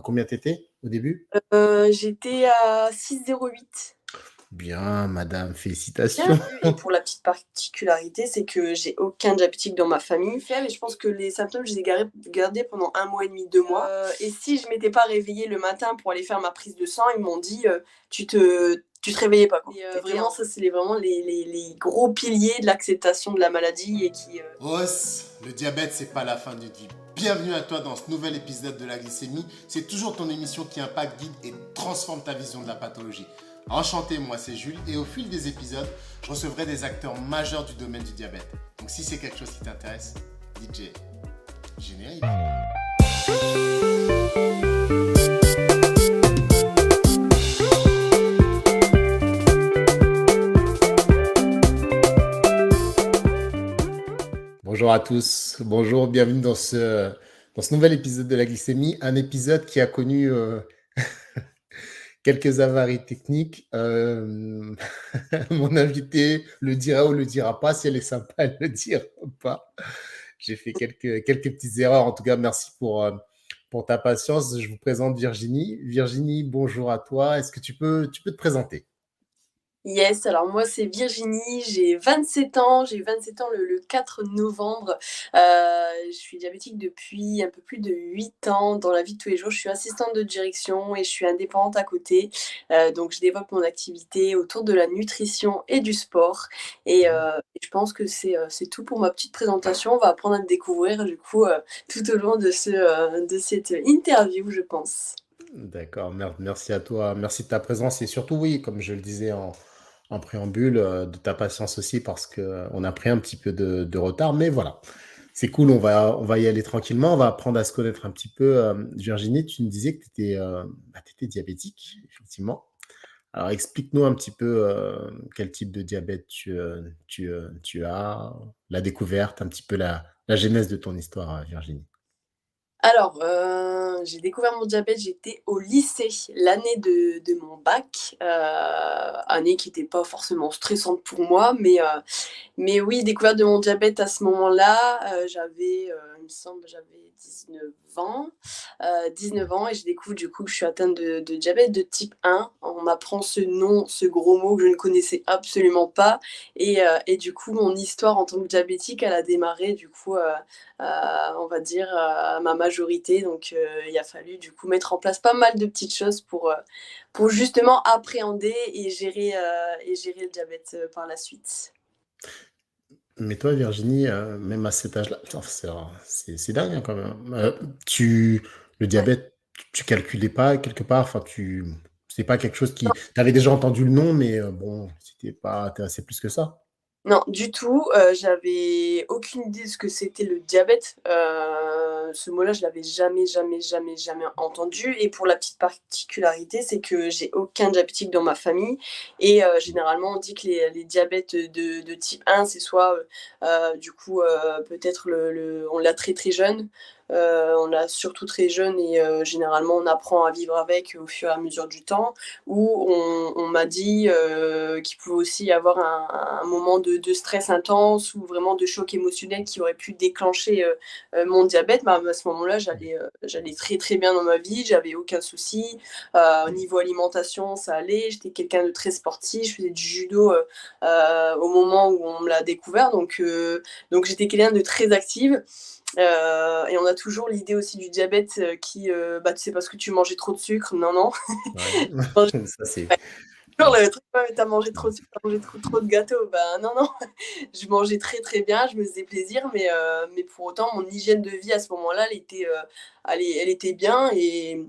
combien t'étais au début? J'étais à 6,08. Bien, madame, Bien félicitations. vu. Et pour la petite particularité, c'est que j'ai aucun diabétique dans ma famille. Et je pense que les symptômes, je les ai gardés pendant 1 mois et demi, 2 mois. Et si je m'étais pas réveillée le matin pour aller faire ma prise de sang, ils m'ont dit tu te réveillais pas, quoi. Et vraiment, ça, c'est vraiment les gros piliers de l'acceptation de la maladie et qui. Os, le diabète, c'est pas la fin d'une vie. Bienvenue à toi dans ce nouvel épisode de la glycémie. C'est toujours ton émission qui impacte, guide et transforme ta vision de la pathologie. Enchanté, moi c'est Jules et au fil des épisodes, je recevrai des acteurs majeurs du domaine du diabète. Donc si c'est quelque chose qui t'intéresse, DJ, générique. Bonjour à tous, bonjour, bienvenue dans ce nouvel épisode de la glycémie, un épisode qui a connu quelques avaries techniques. Mon invité le dira ou le dira pas, si elle est sympa, elle le dira pas. J'ai fait quelques petites erreurs, en tout cas, merci pour ta patience. Je vous présente Virginie. Virginie, bonjour à toi, est-ce que tu peux te présenter? Yes, alors moi c'est Virginie, j'ai 27 ans, j'ai eu 27 ans le 4 novembre. Je suis diabétique depuis un peu plus de 8 ans. Dans la vie de tous les jours, je suis assistante de direction et je suis indépendante à côté. Donc je développe mon activité autour de la nutrition et du sport. Et je pense que c'est tout pour ma petite présentation. On va apprendre à me découvrir du coup tout au long de cette interview, je pense. D'accord, merci à toi, merci de ta présence et surtout, oui, comme je le disais en préambule, de ta patience aussi parce qu'on a pris un petit peu de retard, mais voilà, c'est cool, on va y aller tranquillement, on va apprendre à se connaître un petit peu. Virginie, tu me disais que tu étais diabétique, effectivement. Alors explique-nous un petit peu quel type de diabète tu as, la découverte, un petit peu la genèse de ton histoire, Virginie. Alors, j'ai découvert mon diabète, j'étais au lycée, l'année de mon bac, année qui était pas forcément stressante pour moi, mais oui, découverte de mon diabète à ce moment-là, il me semble, j'avais 19 ans, 19 ans et je découvre du coup que je suis atteinte de diabète de type 1. On m'apprend ce nom, ce gros mot que je ne connaissais absolument pas et du coup, mon histoire en tant que diabétique, elle a démarré du coup, on va dire, à ma majorité. Donc, il a fallu du coup mettre en place pas mal de petites choses pour justement appréhender et gérer le diabète par la suite. Mais toi, Virginie, même à cet âge-là, putain, c'est dingue hein, quand même. Le Ouais. diabète, tu calculais pas quelque part, enfin, c'est pas quelque chose qui. Tu avais déjà entendu le nom, mais bon, c'était pas intéressé plus que ça. Non, du tout, j'avais aucune idée de ce que c'était le diabète. Ce mot-là, je l'avais jamais, jamais, jamais, jamais entendu et pour la petite particularité, c'est que j'ai aucun diabétique dans ma famille et généralement, on dit que les diabètes de type 1, c'est soit, du coup, peut-être on l'a très, très jeune, on l'a surtout très jeune et généralement, on apprend à vivre avec au fur et à mesure du temps où on m'a dit qu'il pouvait aussi y avoir un moment de stress intense ou vraiment de choc émotionnel qui aurait pu déclencher mon diabète. Bah, à ce moment-là, j'allais très très bien dans ma vie, j'avais aucun souci. Au niveau alimentation, ça allait. J'étais quelqu'un de très sportif, je faisais du judo au moment où on me l'a découvert. Donc j'étais quelqu'un de très active. Et on a toujours l'idée aussi du diabète qui, bah, tu sais parce que tu mangeais trop de sucre. Non, non. Ouais, ça c'est. Toujours le truc: «Ouais, mais tu mangé trop de sucre, tu mangé trop de gâteaux». Bah, non, non, je mangeais très, très bien, je me faisais plaisir, mais pour autant, mon hygiène de vie à ce moment-là, elle était bien et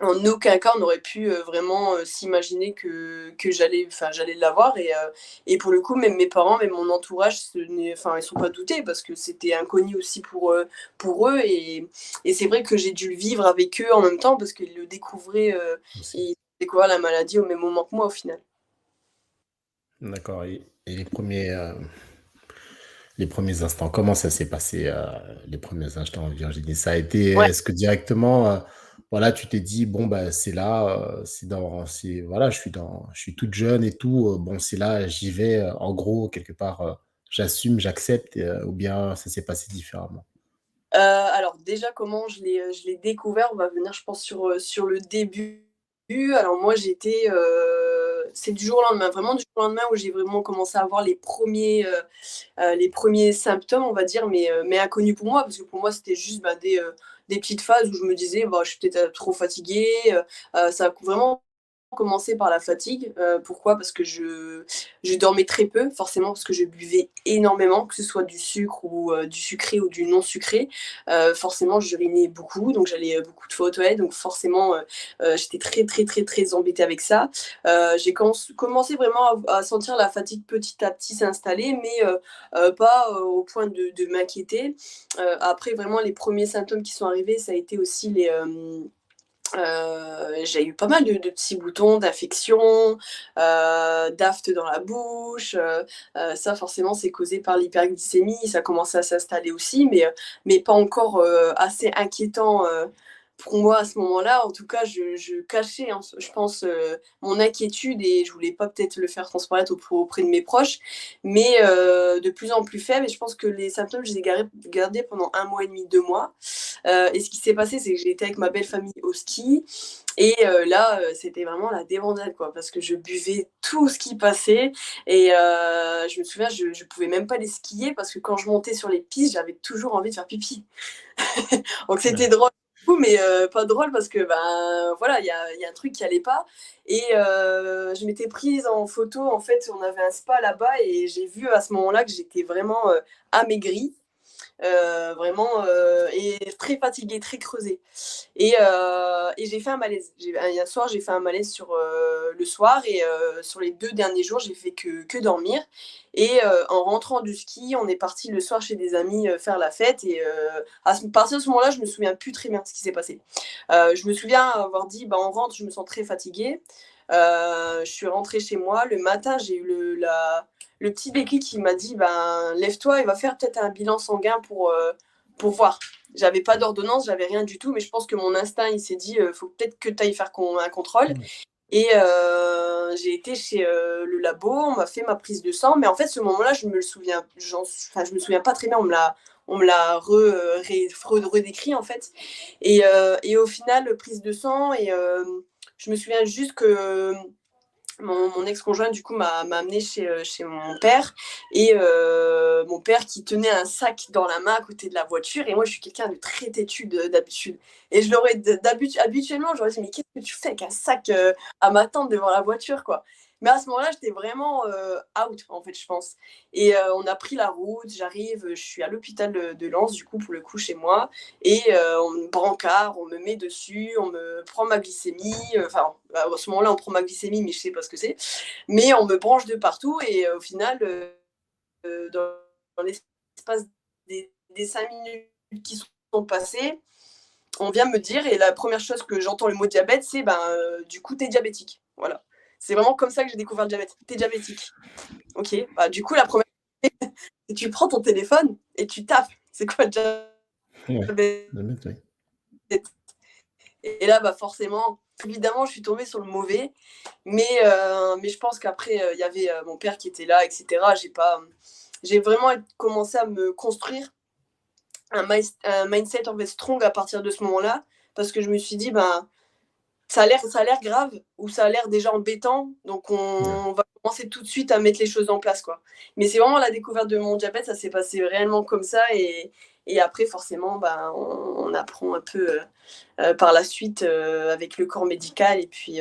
en aucun cas on aurait pu, vraiment, s'imaginer que j'allais l'avoir et pour le coup, même mes parents, même mon entourage, ils sont pas doutés parce que c'était inconnu aussi pour eux et c'est vrai que j'ai dû le vivre avec eux en même temps parce qu'ils le découvraient, Aussi. ils découvraient la maladie au même moment que moi, au final. D'accord. Et les premiers instants, comment ça s'est passé, les premiers instants, Virginie? Ça a été, Ouais. est-ce que directement, voilà, tu t'es dit, bon, bah, c'est là, voilà, je suis toute jeune et tout, bon, c'est là, j'y vais, en gros, quelque part, j'assume, j'accepte, ou bien ça s'est passé différemment? Alors déjà, comment je l'ai découvert, on va venir, je pense, sur le début. Alors moi, c'est du jour au lendemain, vraiment du jour au lendemain où j'ai vraiment commencé à avoir les premiers symptômes, on va dire, mais inconnus pour moi, parce que pour moi, c'était juste des petites phases où je me disais, bah, je suis peut-être trop fatiguée. Ça a vraiment commencé par la fatigue. Pourquoi? Parce que je dormais très peu, forcément, parce que je buvais énormément, que ce soit du sucre ou du sucré ou du non sucré. Forcément, j'urinais beaucoup, donc j'allais beaucoup de fois aux toilettes, donc forcément, j'étais très, très, très, très embêtée avec ça. J'ai commencé vraiment à sentir la fatigue petit à petit s'installer, mais pas au point de m'inquiéter. Après, vraiment, les premiers symptômes qui sont arrivés, ça a été aussi j'ai eu pas mal de petits boutons, d'infections, d'aftes dans la bouche. Ça, forcément, c'est causé par l'hyperglycémie. Ça commençait à s'installer aussi, mais pas encore assez inquiétant pour moi à ce moment-là. En tout cas, je cachais, hein, je pense, mon inquiétude et je voulais pas peut-être le faire transparaître auprès de mes proches, mais de plus en plus faible. Et je pense que les symptômes, je les ai gardés pendant 1 mois et demi, 2 mois. Et ce qui s'est passé, c'est que j'ai été avec ma belle famille au ski. Et là, c'était vraiment la débandade, quoi, parce que je buvais tout ce qui passait. Et je me souviens, je pouvais même pas aller skier parce que quand je montais sur les pistes, j'avais toujours envie de faire pipi. Donc c'était Ouais. drôle, mais pas drôle parce que ben voilà, il y a un truc qui allait pas. Et je m'étais prise en photo. En fait, on avait un spa là-bas et j'ai vu à ce moment-là que j'étais vraiment amaigrie. Vraiment, et très fatiguée, très creusée. Et j'ai fait un malaise. Un soir, j'ai fait un malaise le soir et sur les 2 derniers jours, j'ai fait que dormir. Et en rentrant du ski, on est parti le soir chez des amis faire la fête. Et partir de ce moment-là, je me souviens plus très bien de ce qui s'est passé. Je me souviens avoir dit, bah, on rentre, je me sens très fatiguée. Je suis rentrée chez moi. Le matin, j'ai eu le petit déclic qui m'a dit, ben, lève-toi et va faire peut-être un bilan sanguin pour voir. J'avais pas d'ordonnance, j'avais rien du tout, mais je pense que mon instinct, il s'est dit, faut peut-être que tu ailles faire un contrôle. Et j'ai été chez le labo, on m'a fait ma prise de sang, mais en fait, ce moment-là, je me souviens, je me souviens pas très bien, on me l'a redécrit, en fait. Et au final, prise de sang, et je me souviens juste que mon ex-conjoint, du coup, m'a amené chez mon père. Et mon père qui tenait un sac dans la main à côté de la voiture. Et moi, je suis quelqu'un de très têtu d'habitude. Et habituellement, j'aurais dit, mais qu'est-ce que tu fais avec un sac à m'attendre devant la voiture, quoi. Mais à ce moment-là, j'étais vraiment out, en fait, je pense. Et on a pris la route, j'arrive, je suis à l'hôpital de Lens, du coup, pour le coup, chez moi. Et on me brancard, on me met dessus, on me prend ma glycémie. Enfin, à ce moment-là, on prend ma glycémie, mais je sais pas ce que c'est. Mais on me branche de partout et au final, dans l'espace des 5 minutes qui sont passées, on vient me dire, et la première chose que j'entends le mot diabète, c'est ben, du coup, t'es diabétique. Voilà. C'est vraiment comme ça que j'ai découvert le diabète. T'es diabétique. Ok. Bah, du coup, la première chose, c'est tu prends ton téléphone et tu tapes. C'est quoi le Ouais. diabète? Et là, bah, forcément, évidemment, je suis tombée sur le mauvais. Mais je pense qu'après, il y avait mon père qui était là, etc. J'ai vraiment commencé à me construire un mindset en fait strong à partir de ce moment-là. Parce que je me suis dit, ben, ça a l'air grave ou ça a l'air déjà embêtant. Donc, Ouais. on va commencer tout de suite à mettre les choses en place, quoi. Mais c'est vraiment la découverte de mon diabète. Ça s'est passé réellement comme ça. Et après, forcément, ben, on apprend un peu par la suite avec le corps médical. Et puis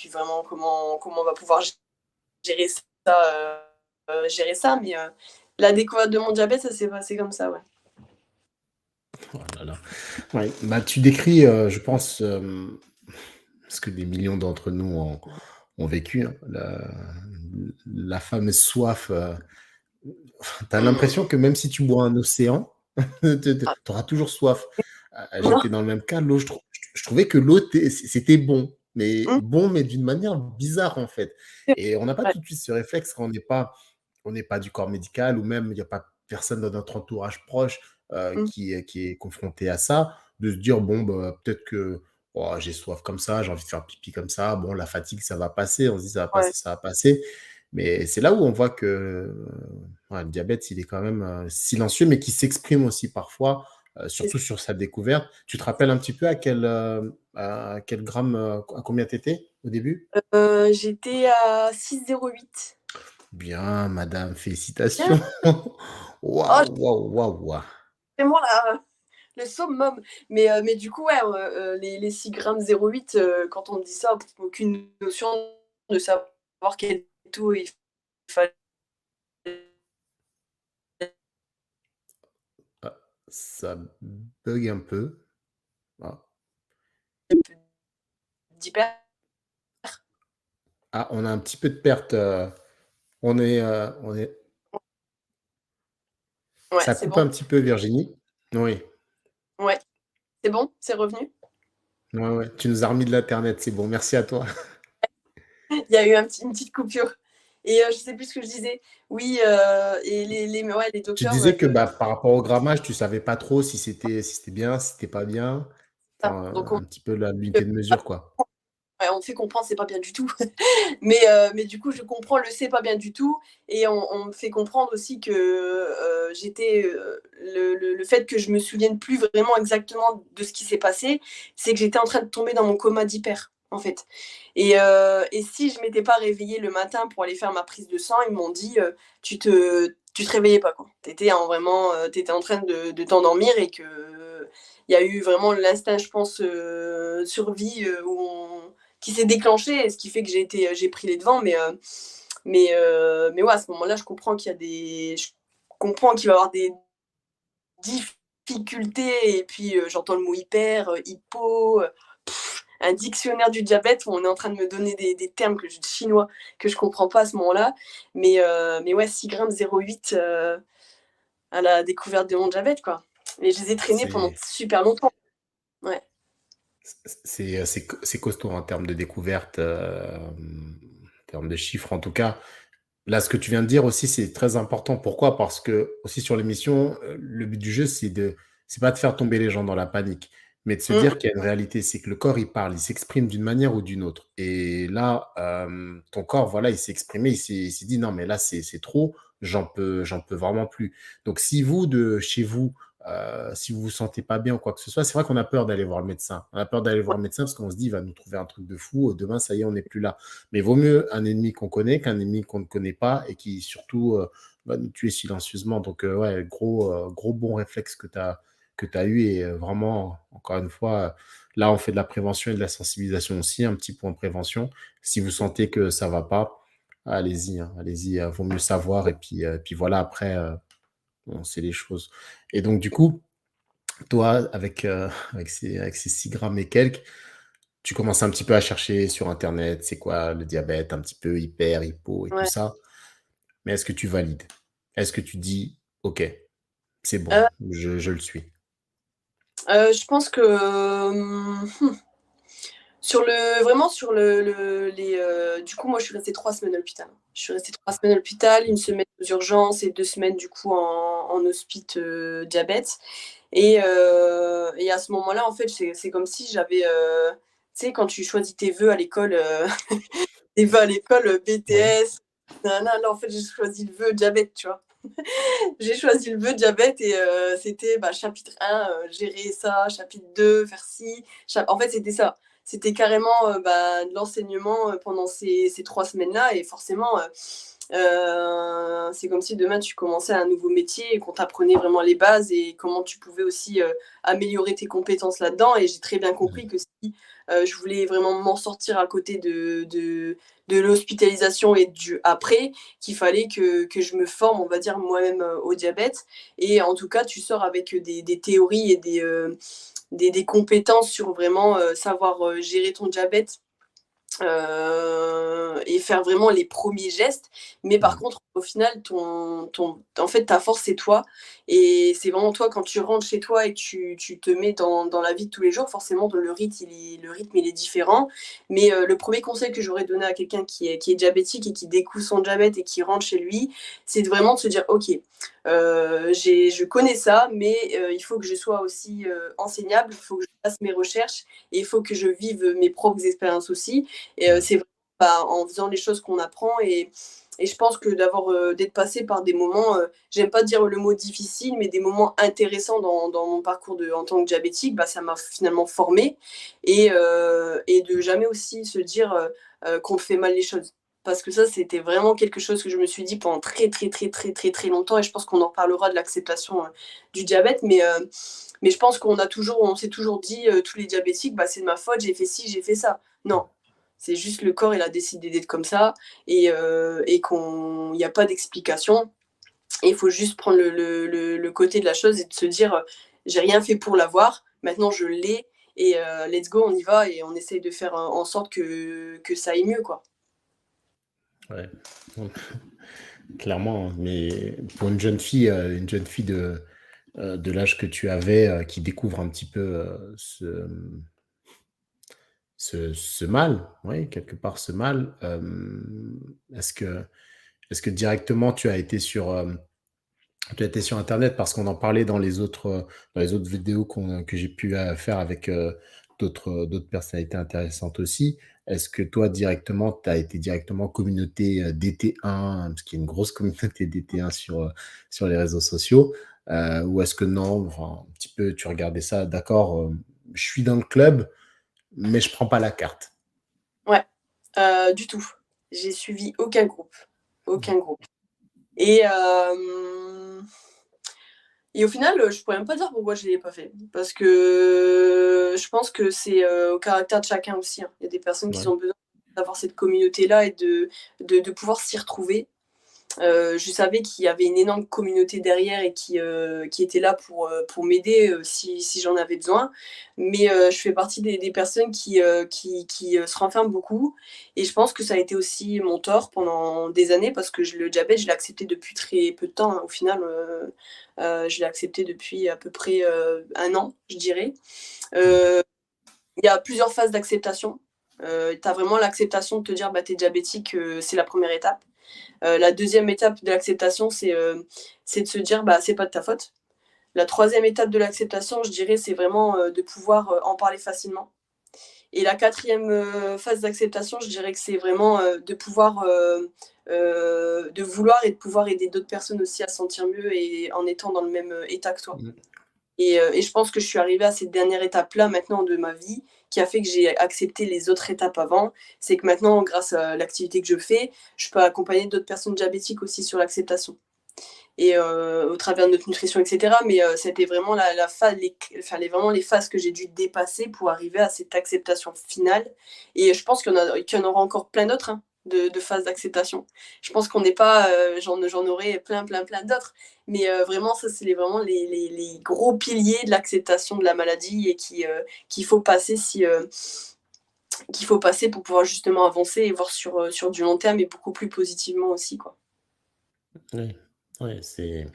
vraiment, comment on va pouvoir gérer gérer ça. Mais la découverte de mon diabète, ça s'est passé comme ça, ouais. Oh là là. Ouais. Bah, tu décris, je pense, ce que des millions d'entre nous ont vécu, hein, la fameuse soif. Tu as l'impression que même si tu bois un océan, tu Ah, auras toujours soif. non. J'étais dans le même cas. L'eau, je trouvais que l'eau, c'était bon. Mais Mmh, bon, mais d'une manière bizarre, en fait. Et on n'a pas ouais. tout de suite ce réflexe quand on n'est pas du corps médical ou même il n'y a pas personne dans notre entourage proche Mmh, qui est confronté à ça, de se dire, bon, bah, peut-être que oh, j'ai soif comme ça, j'ai envie de faire pipi comme ça, bon, la fatigue, ça va passer, on se dit, ça va ouais. passer, ça va passer. Mais c'est là où on voit que ouais, le diabète, il est quand même silencieux, mais qui s'exprime aussi parfois C'est surtout sur sa découverte. Tu te rappelles un petit peu à quel gramme, à combien tu étais au début? J'étais à 6,08. Bien, madame, Bien. félicitations. Oh, Waouh, waouh, waouh, waouh. c'est vraiment le summum. Mais du coup, ouais, les 6 grammes 0,8, quand on me dit ça, aucune notion de savoir quel taux il fallait. Ah, ça bug un peu. Ah. D'hyper. Ah, on a un petit peu de perte. On est... Ouais, Ça c'est coupe un bon. petit peu, Virginie. Oui. Ouais, c'est bon, c'est revenu. Ouais, ouais. Tu nous as remis de l'Internet, c'est bon. Merci à toi. Il y a eu une petite coupure. Et je sais plus ce que je disais. Oui, et ouais, les Tu docteurs, disais que bah, par rapport au grammage, tu savais pas trop si c'était bien, si c'était pas bien. ça. Enfin, Donc un petit peu l'unité de mesure, quoi. ouais, on fait comprendre c'est pas bien du tout. Mais du coup, je comprends le c'est pas bien du tout. Et on me fait comprendre aussi que le fait que je me souvienne plus vraiment exactement de ce qui s'est passé, c'est que j'étais en train de tomber dans mon coma d'hyper, en fait. Et si je m'étais pas réveillée le matin pour aller faire ma prise de sang, ils m'ont dit tu te réveillais pas, quoi. T'étais en train de t'endormir et que il y a eu vraiment l'instinct, je pense, survie qui s'est déclenché, et ce qui fait que j'ai pris les devants. Mais ouais, à ce moment-là, je comprends je comprends qu'il va y avoir des difficultés. Et puis j'entends le mot hyper, hypo, un dictionnaire du diabète où on est en train de me donner des termes chinois que je comprends pas à ce moment-là. Mais ouais, 6 grammes 0,8 à la découverte de mon diabète, quoi. Et je les ai traînés pendant C'est super longtemps. Ouais. c'est costaud en termes de découverte, en termes de chiffres en tout cas. Là, ce que tu viens de dire aussi, c'est très important. Pourquoi? Parce que aussi sur l'émission, le but du jeu, c'est pas de faire tomber les gens dans la panique, mais de se Mm, dire qu'il y a une réalité, c'est que le corps, il parle, il s'exprime d'une manière ou d'une autre. Et là, ton corps, voilà, il s'est exprimé, il s'est dit non, mais là, c'est trop, j'en peux vraiment plus. Donc, si vous, de chez vous, si vous vous sentez pas bien ou quoi que ce soit, c'est vrai qu'on a peur d'aller voir le médecin. On a peur d'aller voir ouais. le médecin parce qu'on se dit, il va nous trouver un truc de fou, demain, ça y est, on n'est plus là. Mais vaut mieux un ennemi qu'on connaît qu'un ennemi qu'on ne connaît pas et qui surtout va nous tuer silencieusement. Donc, ouais, gros bon réflexe que tu as eu. Et vraiment, encore une fois, là, on fait de la prévention et de la sensibilisation aussi, un petit point de prévention. Si vous sentez que ça va pas, allez-y, hein, allez-y, vaut mieux savoir. Et puis voilà, après, on sait les choses. Et donc, du coup, toi, avec ces 6 grammes et quelques, tu commences un petit peu à chercher sur Internet, c'est quoi le diabète, un petit peu hyper, hypo et tout Ouais. ça. Mais est-ce que tu valides? Est-ce que tu dis, OK, c'est bon, Euh, je le suis? je pense que vraiment sur du coup, moi, je suis restée 3 semaines à l'hôpital. Je suis restée 3 semaines à l'hôpital, une semaine aux urgences et 2 semaines du coup en hospice diabète. Et à ce moment-là, en fait, c'est comme si j'avais, tu sais, quand tu choisis tes vœux à l'école, tes vœux à l'école, Oui. BTS, nanana, là, en fait, j'ai choisi le vœu diabète, tu vois. J'ai choisi le vœu diabète et c'était chapitre 1, gérer ça, chapitre 2, faire ci. En fait, c'était ça. C'était carrément de l'enseignement pendant ces 3 semaines-là. Et forcément, c'est comme si demain tu commençais un nouveau métier et qu'on t'apprenait vraiment les bases et comment tu pouvais aussi améliorer tes compétences là-dedans. Et j'ai très bien compris que si je voulais vraiment m'en sortir à côté de l'hospitalisation et du après, qu'il fallait que je me forme, on va dire, moi-même au diabète. Et en tout cas, tu sors avec des théories et des compétences sur vraiment savoir gérer ton diabète et faire vraiment les premiers gestes. Mais par Mm. contre, au final, en fait, ta force, c'est toi. Et c'est vraiment toi, quand tu rentres chez toi et que tu te mets dans la vie de tous les jours, forcément, le rythme, il est différent. Mais le premier conseil que j'aurais donné à quelqu'un qui est diabétique et qui découvre son diabète et qui rentre chez lui, c'est vraiment de se dire, OK, je connais ça, mais il faut que je sois aussi enseignable, il faut que je fasse mes recherches et il faut que je vive mes propres expériences aussi. Et c'est en faisant les choses qu'on apprend. Et je pense que d'être passé par des moments, j'aime pas dire le mot difficile, mais des moments intéressants dans mon parcours en tant que diabétique, ça m'a finalement formée. Et de jamais aussi se dire qu'on fait mal les choses. Parce que ça, c'était vraiment quelque chose que je me suis dit pendant très, très, très, très, très, très longtemps. Et je pense qu'on en parlera de l'acceptation du diabète. Mais je pense on s'est toujours dit, tous les diabétiques, c'est de ma faute, j'ai fait ci, j'ai fait ça. Non, c'est juste le corps, il a décidé d'être comme ça et qu'il n'y a pas d'explication. Et il faut juste prendre le côté de la chose et de se dire, j'ai rien fait pour l'avoir, maintenant je l'ai et let's go, on y va et on essaye de faire en sorte que ça aille mieux, quoi. Ouais, clairement. Mais pour une jeune fille de l'âge que tu avais, qui découvre un petit peu ce mal, oui, quelque part ce mal, est-ce que directement tu as été sur Internet parce qu'on en parlait dans les autres vidéos que j'ai pu faire avec d'autres personnalités intéressantes aussi. Est-ce que toi, directement, tu as été directement communauté DT1, parce qu'il y a une grosse communauté DT1 sur les réseaux sociaux, ou est-ce que non, enfin, un petit peu, tu regardais ça, d'accord, je suis dans le club, mais je prends pas la carte. Ouais, du tout. J'ai suivi aucun groupe. Aucun groupe. Et au final, je pourrais même pas dire pourquoi je l'ai pas fait. Parce que je pense que c'est au caractère de chacun aussi. Il y a des personnes qui ont besoin d'avoir cette communauté-là et de pouvoir s'y retrouver. Je savais qu'il y avait une énorme communauté derrière et qui était là pour m'aider si j'en avais besoin. Mais je fais partie des personnes qui se renferment beaucoup. Et je pense que ça a été aussi mon tort pendant des années parce que le diabète, je l'ai accepté depuis très peu de temps. Hein. Au final, je l'ai accepté depuis à peu près 1 an, je dirais. Il y a plusieurs phases d'acceptation. Tu as vraiment l'acceptation de te dire t'es diabétique, c'est la première étape. La deuxième étape de l'acceptation, c'est de se dire c'est pas de ta faute. La troisième étape de l'acceptation, je dirais, c'est vraiment de pouvoir en parler facilement. Et la quatrième phase d'acceptation, je dirais que c'est vraiment de pouvoir, de vouloir et de pouvoir aider d'autres personnes aussi à se sentir mieux et en étant dans le même état que toi. Et je pense que je suis arrivée à cette dernière étape-là maintenant de ma vie qui a fait que j'ai accepté les autres étapes avant. C'est que maintenant, grâce à l'activité que je fais, je peux accompagner d'autres personnes diabétiques aussi sur l'acceptation. Et au travers de notre nutrition, etc. Mais c'était vraiment vraiment les phases que j'ai dû dépasser pour arriver à cette acceptation finale. Et je pense qu'il y en aura encore plein d'autres. Hein. De phases d'acceptation. Je pense qu'on n'est pas, j'en aurais plein d'autres, mais vraiment ça c'est vraiment les gros piliers de l'acceptation de la maladie et qu'il faut passer qu'il faut passer pour pouvoir justement avancer et voir sur du long terme et beaucoup plus positivement aussi, quoi. Oui, ouais, c'est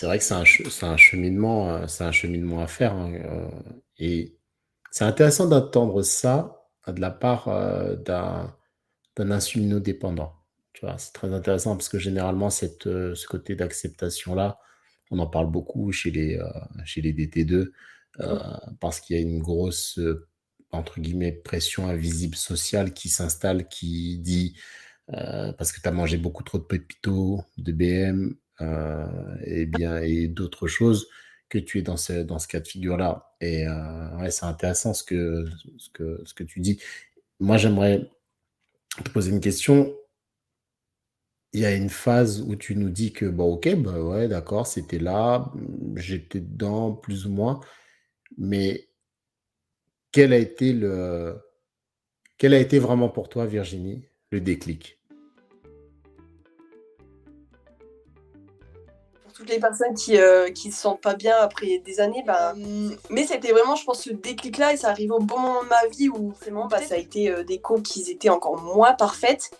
vrai que c'est un cheminement à faire, hein, et c'est intéressant d'entendre ça de la part d'un insulinodépendant. Tu vois, c'est très intéressant parce que généralement, ce côté d'acceptation-là, on en parle beaucoup chez les DT2 parce qu'il y a une grosse, entre guillemets, pression invisible sociale qui s'installe, qui dit parce que tu as mangé beaucoup trop de pépito, de BM et d'autres choses que tu es dans ce cas de figure-là. Et ouais, c'est intéressant ce que tu dis. Moi, j'aimerais te poser une question. Il y a une phase où tu nous dis que, bon, ok, bah ouais, d'accord, c'était là, j'étais dedans plus ou moins, mais quel a été vraiment pour toi, Virginie, le déclic? Toutes les personnes qui se sentent pas bien après des années, mais c'était vraiment, je pense, ce déclic-là et ça arrive au bon moment de ma vie où vraiment ça a été des cours qui étaient encore moins parfaites